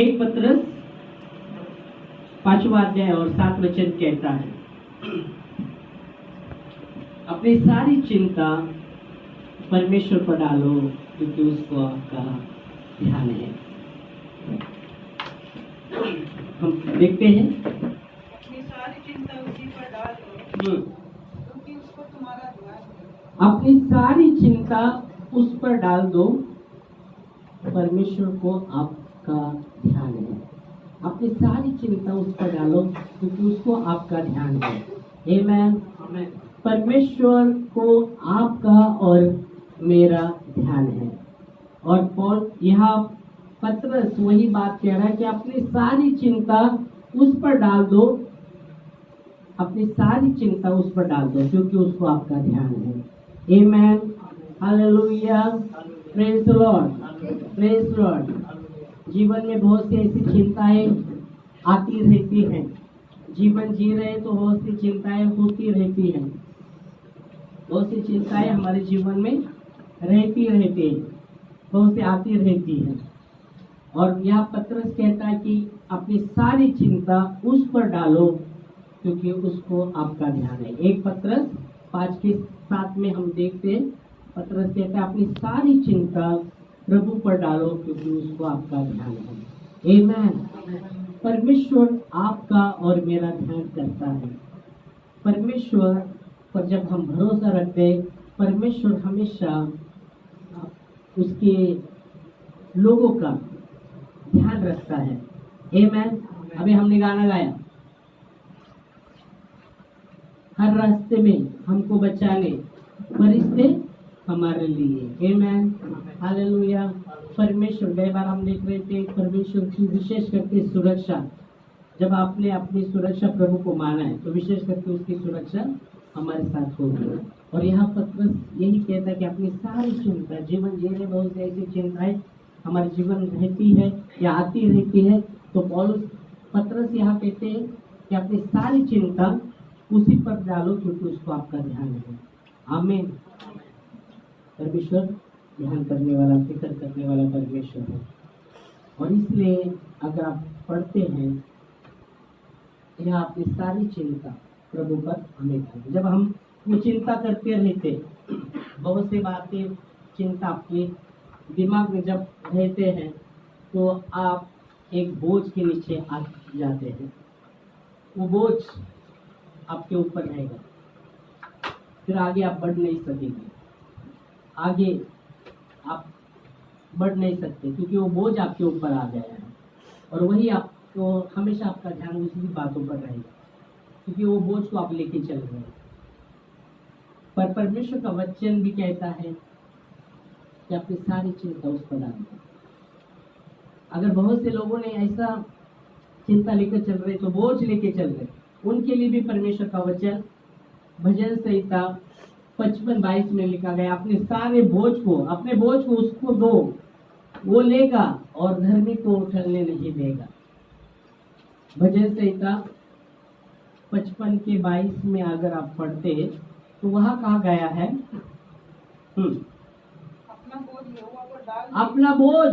एक पत्रस 5वां अध्याय और 7 वचन कहता है, अपनी सारी चिंता परमेश्वर पर डालो क्योंकि उसको आपका ध्यान है। हम देखते हैं, अपनी सारी चिंता उसी पर डाल दो क्योंकि उसको तुम्हारा ध्यान है। अपनी सारी चिंता उस पर डाल दो, परमेश्वर को आपका ध्यान है। अपनी सारी चिंता उस पर डालो क्योंकि उसको आपका ध्यान है। आमेन। परमेश्वर को आपका और मेरा ध्यान है। और पौल यहाँ पत्रस वही बात कह रहा है कि अपनी सारी चिंता उस पर डाल दो, अपनी सारी चिंता उस पर डाल दो क्योंकि उसको आपका ध्यान है। Amen. Hallelujah. Praise the Lord. Praise the Lord. जीवन में बहुत सी ऐसी चिंताएं आती रहती हैं। जीवन जी रहे तो बहुत सी चिंताएं होती रहती हैं। बहुत सी चिंताएं हमारे जीवन में रहती हैं, बहुत सी आती रहती हैं। और यह पत्रस कहता है कि अपनी सारी चिंता उस पर डालो क्योंकि उसको आपका ध्यान है। एक पत्रस 5:7 में हम देखते हैं, पत्रस कहता है अपनी सारी चिंता प्रभु पर डालो क्योंकि उसको आपका ध्यान है। आमेन। परमेश्वर आपका और मेरा ध्यान करता है। परमेश्वर पर जब हम भरोसा रखते हैं, परमेश्वर हमेशा उसके लोगों का ध्यान रखता है। आमेन। अभी हमने गाना गाया, हर रास्ते में हमको बचाने फरिश्ते हमारे लिए। आमेन। हालेलुया। परमेश्वर, कई बार हम देख रहे थे परमेश्वर की विशेष करके सुरक्षा, जब आपने अपनी सुरक्षा प्रभु को माना है तो विशेष करके उसकी सुरक्षा हमारे साथ होगी। और यहाँ पत्रस यही कहता है कि अपनी सारी चिंता, जीवन जीने बहुत सी ऐसी चिंताएं हमारे जीवन रहती है या आती रहती है, तो पौलुस पत्रस यहाँ कहते हैं कि अपनी सारी चिंता उसी पर डालो क्योंकि उसको आपका ध्यान है। आमीन। परमेश्वर ध्यान करने वाला, फिक्र करने वाला परमेश्वर है। और इसलिए अगर आप पढ़ते हैं यहाँ अपनी सारी चिंता प्रभु पर हमें डालो। जब हम वो चिंता करते रहते, बहुत सी बातें चिंता आपके दिमाग में जब रहते हैं तो आप एक बोझ के नीचे आ जाते हैं। वो बोझ आपके ऊपर रहेगा, फिर आगे आप बढ़ नहीं सकेंगे, आगे आप बढ़ नहीं सकते क्योंकि वो बोझ आपके ऊपर आ गया है। और वही आपको हमेशा आपका ध्यान उसी बातों पर रहेगा क्योंकि वो बोझ को आप लेके चल रहे हैं। पर परमेश्वर का वचन भी कहता है कि अपनी सारी चिंता उस पर डाल दो। अगर बहुत से लोगों ने ऐसा चिंता लेकर चल रहे, तो बोझ लेके चल रहे, उनके लिए भी परमेश्वर का वचन भजन संहिता 55:22 में लिखा गया, अपने सारे बोझ को, अपने बोझ को उसको दो, वो लेगा और धर्मी को उठलने नहीं देगा। भजन संहिता 55:22 में अगर आप पढ़ते हैं तो वहां कहा गया है, अपना बोझ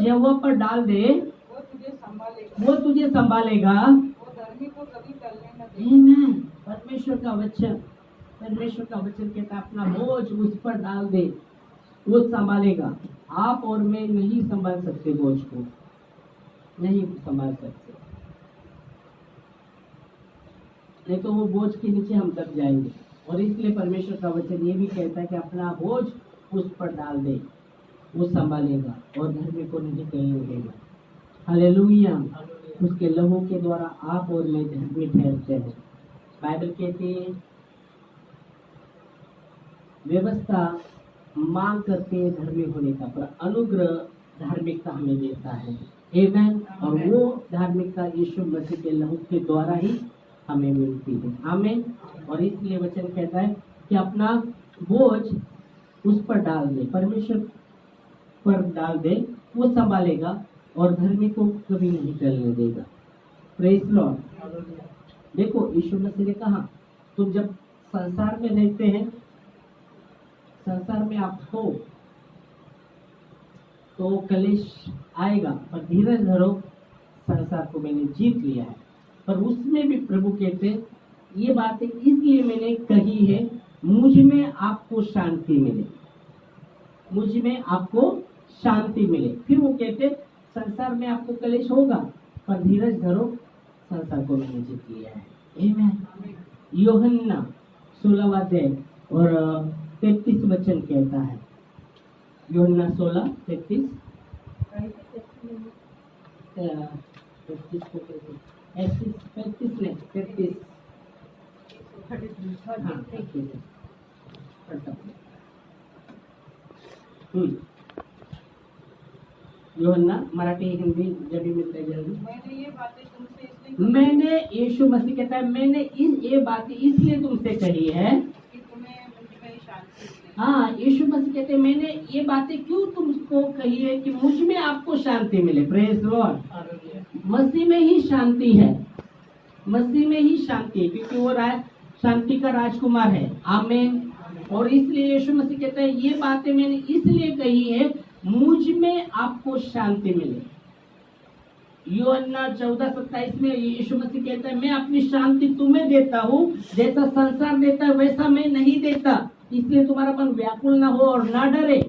यहोवा पर डाल दे, वो तुझे संभालेगा, वो तुझे संभालेगा, वो धर्मी को कभी टलने न देगा। परमेश्वर का वचन, परमेश्वर का वचन कहता है अपना बोझ उस पर डाल दे, वो संभालेगा। आप और मैं नहीं संभाल सकते, बोझ को नहीं संभाल सकते, नहीं तो वो बोझ के नीचे हम दब जाएंगे। और इसलिए परमेश्वर का वचन ये भी कहता है कि अपना बोझ उस पर डाल दे, वो संभालेगा और धर्मी को नहीं टलने देगा। हालेलुया। उसके लहू के द्वारा आप और मैं धर्मी ठहरते हैं। बाइबल कहती है व्यवस्था मांग करते हैं धर्मी होने का, पर अनुग्रह धार्मिकता हमें देता है। आमेन। और वो धार्मिकता यीशु मसीह के लहू के द्वारा ही हमें मिलती है। आमीन। और इसलिए वचन कहता है कि अपना बोझ उस पर डाल दे, परमेश्वर पर डाल दे, वो संभालेगा और धर्मी को कभी नहीं टलने देगा। Praise Lord. देखो यीशु मसीह ने कहा, तुम जब संसार में रहते हैं, संसार में आप हो तो कलेश आएगा, पर धीरज धरो, संसार को मैंने जीत लिया है। पर उसमें भी प्रभु कहते ये बातें इसलिए मैंने कही है, मुझ में आपको शांति मिले, मुझ में आपको शांति मिले। फिर वो कहते संसार में आपको कलेश होगा, पर धीरज धरो, संसार को मैंने जीत लिया है। आमीन। यूहन्ना 16वां अध्याय और 33 वचन कहता है, यूहन्ना 16:33 33 यूहन्ना मराठी हिंदी जब भी मिलता है जल्दी। मैंने ये बातें तुमसे इसलिए मैंने, यीशु मसीह कहता है मैंने ये बातें इसलिए तुमसे कही है कि तुम्हें मुझ में शांति मिले। हाँ, यीशु मसीह कहते हैं मैंने ये बातें क्यों तुमको कही है कि मुझ में आपको शांति मिले। Praise Lord. मसीह में ही शांति है, मसीह में ही शांति है, क्योंकि वो शांति का राजकुमार है। आमीन। और इसलिए यीशु मसीह कहते हैं ये बातें मैंने इसलिए कही है मुझ में आपको शांति मिले। यूहन्ना 14:27 में यीशु मसीह कहता है मैं अपनी शांति तुम्हें देता हूँ, जैसा संसार देता है वैसा मैं नहीं देता, इसलिए तुम्हारा मन व्याकुल ना हो और ना डरे।